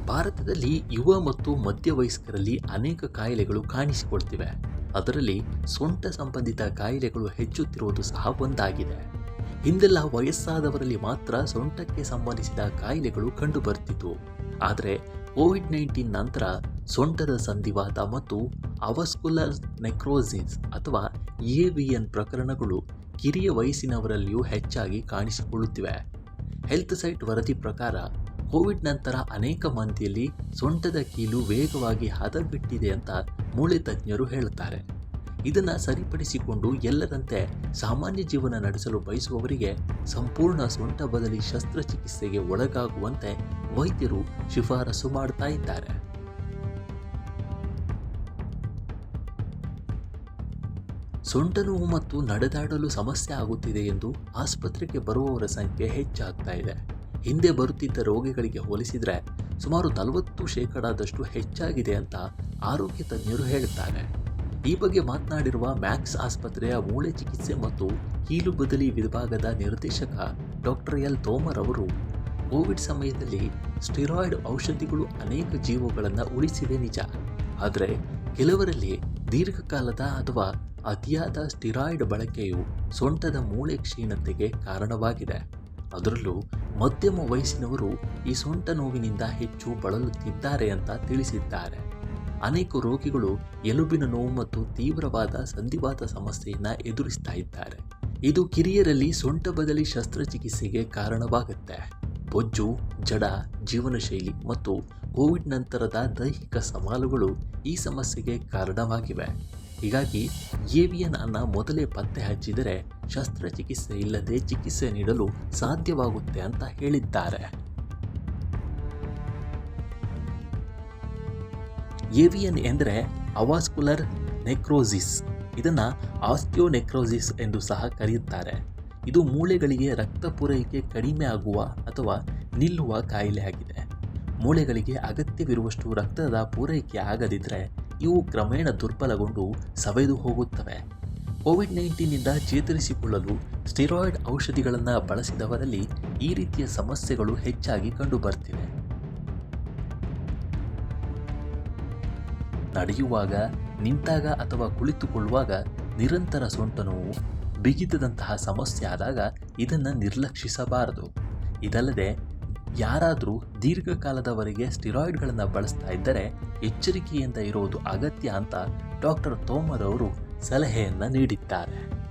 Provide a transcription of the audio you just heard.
ಭಾರತದಲ್ಲಿ ಯುವ ಮತ್ತು ಮಧ್ಯವಯಸ್ಕರಲ್ಲಿ ಅನೇಕ ಕಾಯಿಲೆಗಳು ಕಾಣಿಸಿಕೊಳ್ತಿವೆ. ಅದರಲ್ಲಿ ಸೊಂಟ ಸಂಬಂಧಿತ ಕಾಯಿಲೆಗಳು ಹೆಚ್ಚುತ್ತಿರುವುದು ಸಹ ಒಂದಾಗಿದೆ. ಹಿಂದೆಲ್ಲ ವಯಸ್ಸಾದವರಲ್ಲಿ ಮಾತ್ರ ಸೊಂಟಕ್ಕೆ ಸಂಬಂಧಿಸಿದ ಕಾಯಿಲೆಗಳು ಕಂಡುಬರ್ತಿತ್ತು. ಆದರೆ ಕೋವಿಡ್-19 ನಂತರ ಸೊಂಟದ ಸಂಧಿವಾತ ಮತ್ತು ಅವಸ್ಕುಲರ್ ನೆಕ್ರೋಸಿಸ್ ಅಥವಾ AVN ಪ್ರಕರಣಗಳು ಕಿರಿಯ ವಯಸ್ಸಿನವರಲ್ಲಿಯೂ ಹೆಚ್ಚಾಗಿ ಕಾಣಿಸಿಕೊಳ್ಳುತ್ತಿವೆ. ಹೆಲ್ತ್ ಸೈಟ್ ವರದಿ ಪ್ರಕಾರ ಕೋವಿಡ್ ನಂತರ ಅನೇಕ ಮಂದಿಯಲ್ಲಿ ಸೊಂಟದ ಕೀಲು ವೇಗವಾಗಿ ಹದಗೆಟ್ಟಿದೆ ಅಂತ ಮೂಳೆ ತಜ್ಞರು ಹೇಳುತ್ತಾರೆ. ಇದನ್ನು ಸರಿಪಡಿಸಿಕೊಂಡು ಎಲ್ಲರಂತೆ ಸಾಮಾನ್ಯ ಜೀವನ ನಡೆಸಲು ಬಯಸುವವರಿಗೆ ಸಂಪೂರ್ಣ ಸೊಂಟ ಬದಲಿ ಶಸ್ತ್ರಚಿಕಿತ್ಸೆಗೆ ಒಳಗಾಗುವಂತೆ ವೈದ್ಯರು ಶಿಫಾರಸು ಮಾಡ್ತಾ ಇದ್ದಾರೆ. ಸೊಂಟ ನೋವು ಮತ್ತು ನಡೆದಾಡಲು ಸಮಸ್ಯೆ ಆಗುತ್ತಿದೆ ಎಂದು ಆಸ್ಪತ್ರೆಗೆ ಬರುವವರ ಸಂಖ್ಯೆ ಹೆಚ್ಚಾಗ್ತಾ ಇದೆ. ಹಿಂದೆ ಬರುತ್ತಿದ್ದ ರೋಗಿಗಳಿಗೆ ಹೋಲಿಸಿದರೆ ಸುಮಾರು 40% ಹೆಚ್ಚಾಗಿದೆ ಅಂತ ಆರೋಗ್ಯ ತಜ್ಞರು ಹೇಳುತ್ತಾರೆ. ಈ ಬಗ್ಗೆ ಮಾತನಾಡಿರುವ ಮ್ಯಾಕ್ಸ್ ಆಸ್ಪತ್ರೆಯ ಮೂಳೆ ಚಿಕಿತ್ಸೆ ಮತ್ತು ಕೀಲು ಬದಲಿ ವಿಭಾಗದ ನಿರ್ದೇಶಕ ಡಾಕ್ಟರ್ ಎಲ್ ತೋಮರ್ ಅವರು, ಕೋವಿಡ್ ಸಮಯದಲ್ಲಿ ಸ್ಟೆರಾಯ್ಡ್ ಔಷಧಿಗಳು ಅನೇಕ ಜೀವಗಳನ್ನು ಉಳಿಸಿದೆ ನಿಜ. ಆದರೆ ಕೆಲವರಲ್ಲಿ ದೀರ್ಘಕಾಲದ ಅಥವಾ ಅತಿಯಾದ ಸ್ಟೆರಾಯ್ಡ್ ಬಳಕೆಯು ಸೊಂಟದ ಮೂಳೆ ಕ್ಷೀಣತೆಗೆ ಕಾರಣವಾಗಿದೆ. ಅದರಲ್ಲೂ ಮಧ್ಯಮ ವಯಸ್ಸಿನವರು ಈ ಸೊಂಟ ನೋವಿನಿಂದ ಹೆಚ್ಚು ಬಳಲುತ್ತಿದ್ದಾರೆ ಅಂತ ತಿಳಿಸಿದ್ದಾರೆ. ಅನೇಕ ರೋಗಿಗಳು ಎಲುಬಿನ ನೋವು ಮತ್ತು ತೀವ್ರವಾದ ಸಂಧಿವಾತ ಸಮಸ್ಯೆಯನ್ನು ಎದುರಿಸ್ತಾ ಇದ್ದಾರೆ. ಇದು ಕಿರಿಯರಲ್ಲಿ ಸೊಂಟ ಬದಲಿ ಶಸ್ತ್ರಚಿಕಿತ್ಸೆಗೆ ಕಾರಣವಾಗುತ್ತೆ. ಬೊಜ್ಜು, ಜಡ ಜೀವನ ಶೈಲಿ ಮತ್ತು ಕೋವಿಡ್ ನಂತರದ ದೈಹಿಕ ಸವಾಲುಗಳು ಈ ಸಮಸ್ಯೆಗೆ ಕಾರಣವಾಗಿವೆ. ಹೀಗಾಗಿ AVN ಅನ್ನು ಮೊದಲೇ ಪತ್ತೆ ಹಚ್ಚಿದರೆ ಶಸ್ತ್ರಚಿಕಿತ್ಸೆ ಇಲ್ಲದೆ ಚಿಕಿತ್ಸೆ ನೀಡಲು ಸಾಧ್ಯವಾಗುತ್ತೆ ಅಂತ ಹೇಳಿದ್ದಾರೆ. AVN ಎಂದರೆ ಅವಾಸ್ಕುಲರ್ ನೆಕ್ರೋಸಿಸ್. ಇದನ್ನು ಆಸ್ಟಿಯೋನೆಕ್ರೋಸಿಸ್ ಎಂದು ಸಹ ಕರೆಯುತ್ತಾರೆ. ಇದು ಮೂಳೆಗಳಿಗೆ ರಕ್ತ ಪೂರೈಕೆ ಕಡಿಮೆ ಆಗುವ ಅಥವಾ ನಿಲ್ಲುವ ಕಾಯಿಲೆಯಾಗಿದೆ. ಮೂಳೆಗಳಿಗೆ ಅಗತ್ಯವಿರುವಷ್ಟು ರಕ್ತದ ಪೂರೈಕೆ ಆಗದಿದ್ದರೆ ಇವು ಕ್ರಮೇಣ ದುರ್ಬಲಗೊಂಡು ಸವೆದು ಹೋಗುತ್ತವೆ. ಕೋವಿಡ್-19ನಿಂದ ಚೇತರಿಸಿಕೊಳ್ಳಲು ಸ್ಟೆರಾಯ್ಡ್ ಔಷಧಿಗಳನ್ನು ಬಳಸಿದವರಲ್ಲಿ ಈ ರೀತಿಯ ಸಮಸ್ಯೆಗಳು ಹೆಚ್ಚಾಗಿ ಕಂಡುಬರ್ತಿವೆ. ನಡೆಯುವಾಗ, ನಿಂತಾಗ ಅಥವಾ ಕುಳಿತುಕೊಳ್ಳುವಾಗ ನಿರಂತರ ಸೊಂಟ ನೋವು, ಬಿಗಿತದಂತಹ ಸಮಸ್ಯೆ ಆದಾಗ ಇದನ್ನು ನಿರ್ಲಕ್ಷಿಸಬಾರದು. ಇದಲ್ಲದೆ ಯಾರಾದರೂ ದೀರ್ಘಕಾಲದವರೆಗೆ ಸ್ಟೆರಾಯ್ಡ್ಗಳನ್ನು ಬಳಸ್ತಾ ಇದ್ದರೆ ಎಚ್ಚರಿಕೆಯಿಂದ ಇರುವುದು ಅಗತ್ಯ ಅಂತ ಡಾಕ್ಟರ್ ತೋಮರ್ ಅವರು ಸಲಹೆಯನ್ನು ನೀಡಿದ್ದಾರೆ.